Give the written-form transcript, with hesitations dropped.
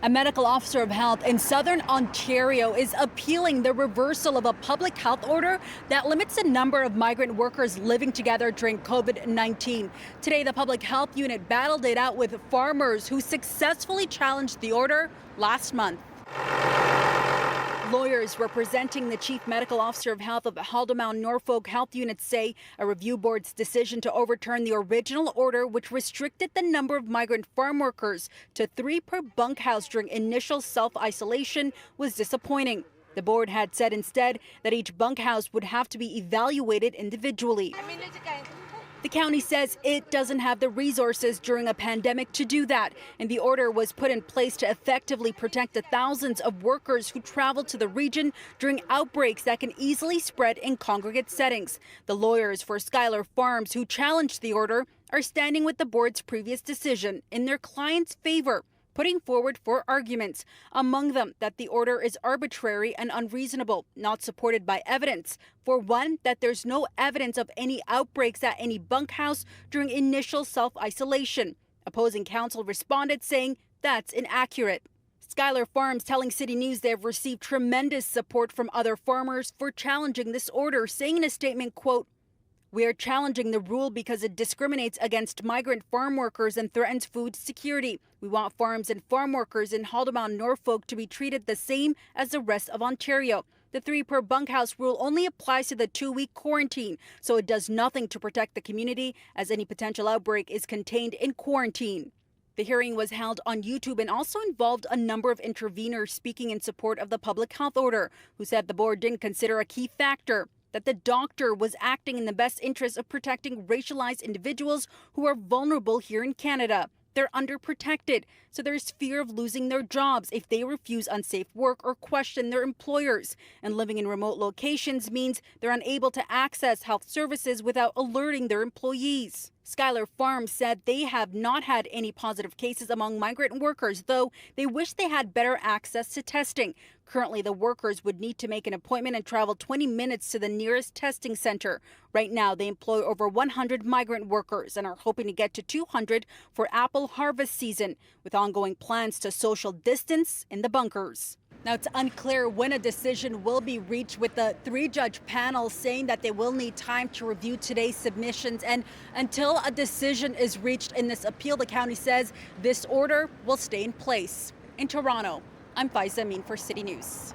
A medical officer of health in southern Ontario is appealing the reversal of a public health order that limits the number of migrant workers living together during COVID-19. Today, the public health unit battled it out with farmers who successfully challenged the order last month. Lawyers representing the chief medical officer of health of Haldimand Norfolk Health Unit say a review board's decision to overturn the original order, which restricted the number of migrant farm workers to 3 per bunkhouse during initial self-isolation, was disappointing. The board had said instead that each bunkhouse would have to be evaluated individually. The county says it doesn't have the resources during a pandemic to do that, and the order was put in place to effectively protect the thousands of workers who travel to the region during outbreaks that can easily spread in congregate settings. The lawyers for Schuyler Farms who challenged the order are standing with the board's previous decision in their client's favor, putting forward 4 arguments, among them that the order is arbitrary and unreasonable, not supported by evidence. For one, that there's no evidence of any outbreaks at any bunkhouse during initial self-isolation. Opposing counsel responded saying that's inaccurate. Schuyler Farms telling City News they have received tremendous support from other farmers for challenging this order, saying in a statement, quote, "We are challenging the rule because it discriminates against migrant farm workers and threatens food security. We want farms and farm workers in Haldimand, Norfolk to be treated the same as the rest of Ontario. The 3 per bunkhouse rule only applies to the 2-week quarantine, so it does nothing to protect the community as any potential outbreak is contained in quarantine." The hearing was held on YouTube and also involved a number of interveners speaking in support of the public health order, who said the board didn't consider a key factor, that the doctor was acting in the best interest of protecting racialized individuals who are vulnerable here in Canada. They're underprotected, so there's fear of losing their jobs if they refuse unsafe work or question their employers. And living in remote locations means they're unable to access health services without alerting their employees. Schuyler Farms said they have not had any positive cases among migrant workers, though they wish they had better access to testing. Currently, the workers would need to make an appointment and travel 20 minutes to the nearest testing center. Right now, they employ over 100 migrant workers and are hoping to get to 200 for apple harvest season, with ongoing plans to social distance in the bunkers. Now, it's unclear when a decision will be reached, with the 3-judge panel saying that they will need time to review today's submissions. And until a decision is reached in this appeal, the county says this order will stay in place. In Toronto, I'm Faiza Amin for City News.